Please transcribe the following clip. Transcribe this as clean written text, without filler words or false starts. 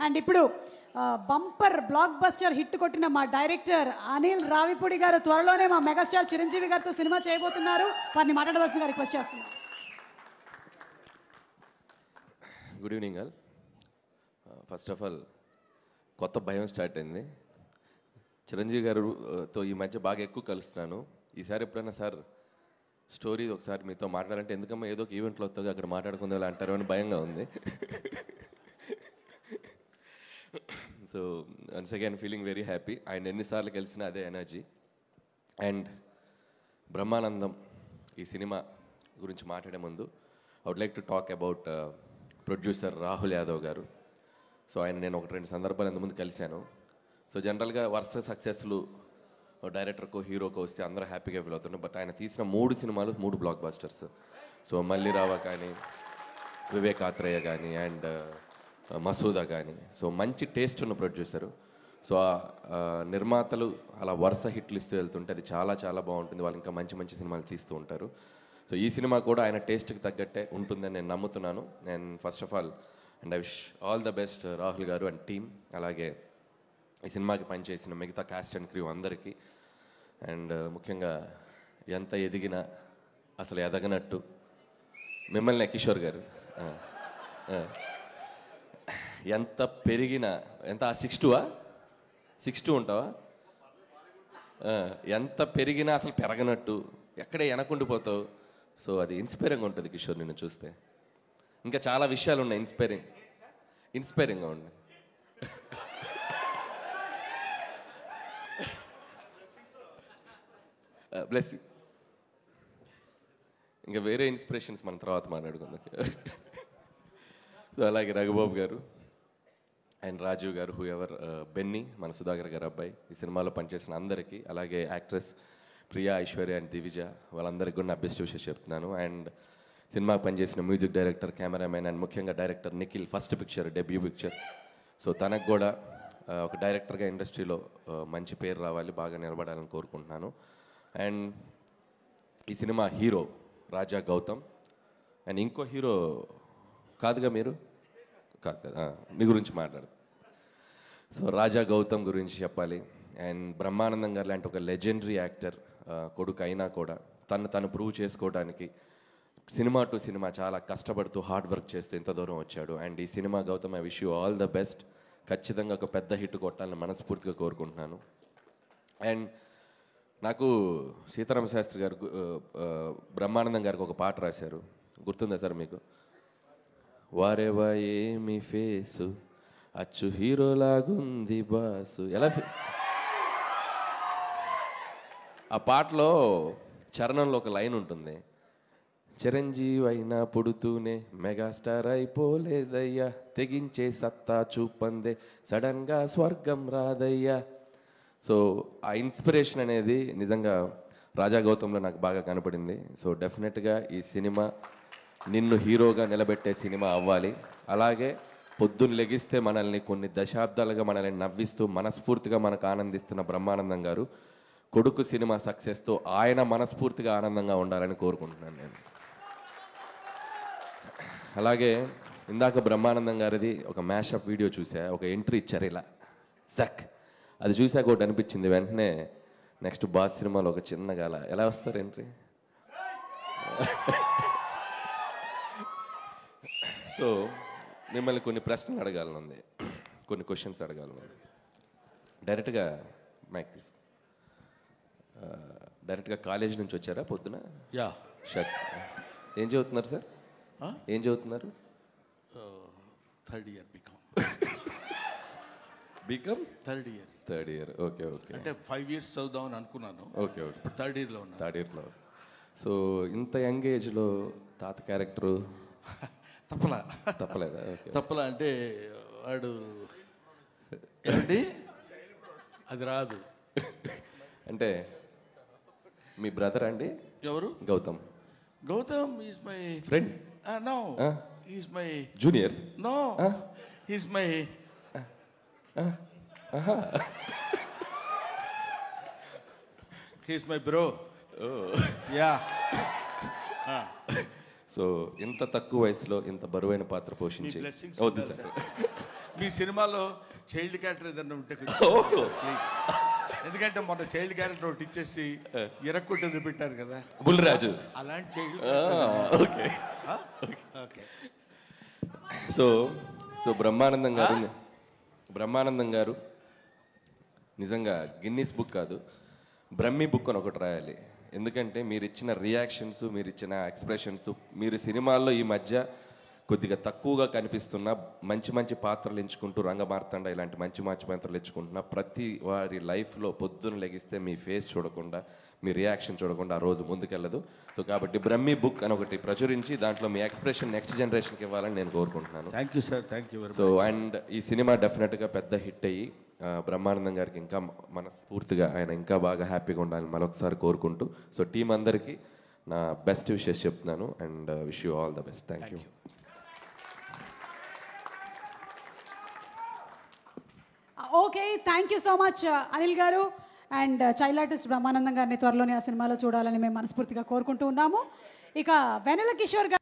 And ఇప్పుడు bumper block buster hit కొట్టిన మా డైరెక్టర్ అనిల్ రావిపూడి గారు త్వరలోనే మా మెగాస్టార్ చిరంజీవి గారితో సినిమా చేయబోతున్నారు. వారిని మాట్లాడవలసిందిగా రిక్వెస్ట్ చేస్తున్నారు. Good evening all. First of all కొత్త భయం స్టార్ట్ అయింది. చిరంజీవి గారితో ఈ మధ్య బాగా ఎక్కువ కలుస్తున్నాను. ఈసారి ఎప్పుడైనా సార్ స్టోరీ ఒకసారి మీతో మాట్లాడాలంటే ఎందుకమ్మా ఏదో ఒక ఈవెంట్లో వస్తుంది అక్కడ మాట్లాడుకుందా అంటారు అని భయంగా ఉంది. So once again feeling very happy. ఆయన ఎన్నిసార్లు కలిసినా అదే ఎనర్జీ. అండ్ బ్రహ్మానందం ఈ సినిమా గురించి మాట్లాడే ముందు I would like to talk about producer Rahul Yadav garu. So ఆయన నేను 1-2 సందర్భాలు ఇంతకుముందు కలిశాను. సో జనరల్గా వరుస సక్సెస్లు డైరెక్టర్కో హీరోకో వస్తే అందరూ హ్యాపీగా ఫీల్ అవుతున్నారు. బట్ ఆయన తీసిన 3 సినిమాలు 3 బ్లాక్ బస్టర్స్. సో మల్లిరావ కానీ, వివేకాత్రేయ కానీ, అండ్ మసూదా కానీ. సో మంచి టేస్ట్ ఉన్న ప్రొడ్యూసరు. సో నిర్మాతలు అలా వరుస హిట్లు ఇస్తూ వెళ్తుంటే అది చాలా చాలా బాగుంటుంది. వాళ్ళు ఇంకా మంచి మంచి సినిమాలు తీస్తూ ఉంటారు. సో ఈ సినిమా కూడా ఆయన టేస్ట్కి తగ్గట్టే ఉంటుందని నేను నమ్ముతున్నాను. And first of all and I wish all the best Rahul గారు అండ్ టీమ్, అలాగే ఈ సినిమాకి పనిచేసిన మిగతా కాస్ట్ అండ్ క్రూ అందరికీ. అండ్ ముఖ్యంగా ఎంత ఎదిగినా అసలు ఎదగనట్టు మిమ్మల్ని కిషోర్ గారు ఎంత పెరిగినా ఎంత 6'2" ఉంటావా? ఎంత పెరిగినా అసలు పెరగనట్టు ఎక్కడే వెనకుండిపోతావు. సో అది ఇన్స్పైరింగ్గా ఉంటుంది కిషోర్ నిన్ను చూస్తే. ఇంకా చాలా విషయాలు ఉన్నాయి ఇన్స్పైరింగ్గా ఉన్నాయి. బ్లెస్. ఇంకా వేరే ఇన్స్పిరేషన్స్ మన తర్వాత మాట్లాడుకుందాం. సో అలాగే రఘుబాబు గారు అండ్ రాజీవ్ గారు, హూ ఎవర్, బెన్నీ మన సుధాకర్ గారు అబ్బాయి, ఈ సినిమాలో పనిచేసిన అందరికీ, అలాగే యాక్ట్రెస్ ప్రియా, ఐశ్వర్య అండ్ దివిజ, వాళ్ళందరికీ కూడా నా బెస్ట్ విషయం చెప్తున్నాను. అండ్ సినిమాకి పనిచేసిన మ్యూజిక్ డైరెక్టర్, కెమెరామెన్ అండ్ ముఖ్యంగా director Nikhil, first picture, debut picture. So తనకు కూడా ఒక డైరెక్టర్గా ఇండస్ట్రీలో మంచి పేరు రావాలి, బాగా నిలబడాలని కోరుకుంటున్నాను. అండ్ ఈ సినిమా హీరో రాజా గౌతమ్. అండ్ ఇంకో హీరో కాదుగా మీరు? కాదు కదా, మీ గురించి మాట్లాడదు. సో రాజా గౌతమ్ గురించి చెప్పాలి. అండ్ బ్రహ్మానందం గారు లాంటి ఒక లెజెండరీ యాక్టర్ కొడుకు అయినా కూడా తను ప్రూవ్ చేసుకోవడానికి సినిమా టు సినిమా చాలా కష్టపడుతూ హార్డ్ వర్క్ చేస్తూ ఇంత దూరం వచ్చాడు. అండ్ ఈ సినిమా Gautam, I wish you all the best. ఖచ్చితంగా ఒక పెద్ద హిట్ కొట్టాలని మనస్ఫూర్తిగా కోరుకుంటున్నాను. అండ్ నాకు సీతారామ శాస్త్రి గారు బ్రహ్మానందం గారికి ఒక పాట రాశారు, గుర్తుందా సార్ మీకు? వారేవా ఏమి ఫేసు అచ్చు హీరోలాగుంది బాసు. ఎలా ఆ పాటలో చరణంలో ఒక లైన్ ఉంటుంది, చిరంజీవి అయినా పుడుతూనే మెగాస్టార్ అయిపోలేదయ్యా, తెగించే సత్తా చూపందే సడన్గా స్వర్గం రాదయ్యా. సో ఆ ఇన్స్పిరేషన్ అనేది నిజంగా రాజా గౌతంలో నాకు బాగా కనపడింది. సో డెఫినెట్గా ఈ సినిమా నిన్ను హీరోగా నిలబెట్టే సినిమా అవ్వాలి. అలాగే పొద్దున్న లెగిస్తే మనల్ని కొన్ని దశాబ్దాలుగా మనల్ని నవ్విస్తూ మనస్ఫూర్తిగా మనకు ఆనందిస్తున్న బ్రహ్మానందం గారు కొడుకు సినిమా సక్సెస్తో ఆయన మనస్ఫూర్తిగా ఆనందంగా ఉండాలని కోరుకుంటున్నాను నేను. అలాగే ఇందాక బ్రహ్మానందం గారిది ఒక మ్యాషప్ వీడియో చూసా, ఒక ఎంట్రీ ఇచ్చారు ఇలా జక్. అది చూసాక ఒకటి అనిపించింది, వెంటనే నెక్స్ట్ బాస్ సినిమాలో ఒక చిన్నగా ఎలా వస్తారు ఎంట్రీ. సో మిమ్మల్ని కొన్ని ప్రశ్నలు అడగాలనుంది, కొన్ని క్వశ్చన్స్ అడగాలనుంది. డైరెక్ట్గా మైక్ తీసుకో. డైరెక్ట్గా కాలేజ్ నుంచి వచ్చారా పొద్దున? యా. షర్ట్ ఏం చదువుతున్నారు సార్? ఏం చదువుతున్నారు? Third year B Com. B Com third year. Okay okay. అంటే 5 years చదువుదామని అనుకున్నాను. Okay okay. ఇప్పుడు థర్డ్ ఇయర్లో ఉన్నాను. థర్డ్ ఇయర్లో. సో ఇంత యంగ్ ఏజ్లో తాత క్యారెక్టరు తప్పలేదా? తప్పలా అంటే వాడు ఏంటి అది రాదు. అంటే మీ బ్రదర్ అండి? ఎవరు? Gautam. Gautam is my friend. No, is my junior. No, is my he's my bro. Yeah. So ఇంత తక్కువ వయసులో ఇంత బరువైన పాత్ర పోషించి వద్దు సార్ మీ సినిమాలో చైల్డ్ క్యారెక్టర్ ఏదన్నా ఉంటే ప్లీజ్. ఎందుకంటే మొన్న చైల్డ్ క్యారెక్టర్ ఒకటి ఇచ్చేసి ఎరక్కొట్టి చూపెట్టారు కదా, బుల్లిరాజు. అలాంటి child. Okay. Okay. So Brahmanandam గారు నిజంగా గిన్నీస్ బుక్ కాదు, బ్రహ్మీ బుక్ అని ఒకటి రాయాలి. ఎందుకంటే మీరు ఇచ్చిన రియాక్షన్స్, మీరు ఇచ్చిన ఎక్స్ప్రెషన్స్, మీరు సినిమాల్లో ఈ మధ్య కొద్దిగా తక్కువగా కనిపిస్తున్న మంచి మంచి పాత్రలు ఎంచుకుంటూ, రంగమార్తాండ ఇలాంటి మంచి మంచి పాత్రలు ఎంచుకుంటున్న ప్రతి వారి లైఫ్లో పొద్దున్న లెగిస్తే మీ ఫేస్ చూడకుండా, మీ రియాక్షన్ చూడకుండా ఆ రోజు ముందుకెళ్ళదు. సో కాబట్టి బ్రహ్మీ బుక్ అని ఒకటి ప్రచురించి దాంట్లో మీ ఎక్స్ప్రెషన్ నెక్స్ట్ జనరేషన్కి ఇవ్వాలని నేను కోరుకుంటున్నాను. Thank you sir, thank you very much. So and ఈ సినిమా డెఫినెట్గా పెద్ద హిట్ అయ్యి బ్రహ్మానందం గారికి ఇంకా మనస్ఫూర్తిగా ఆయన ఇంకా బాగా హ్యాపీగా ఉండాలని మరొకసారి కోరుకుంటూ, సో టీం అందరికీ నా బెస్ట్ విషెస్ చెప్తున్నాను and wish you all the best. Thank you. Okay, thank you so much Anil garu. And child artist Brahmanandam గారిని త్వరలోనే ఆ సినిమాలో చూడాలని మేము మనస్ఫూర్తిగా కోరుకుంటూ ఉన్నాము. ఇక వెన్నెల కిషోర్ గారు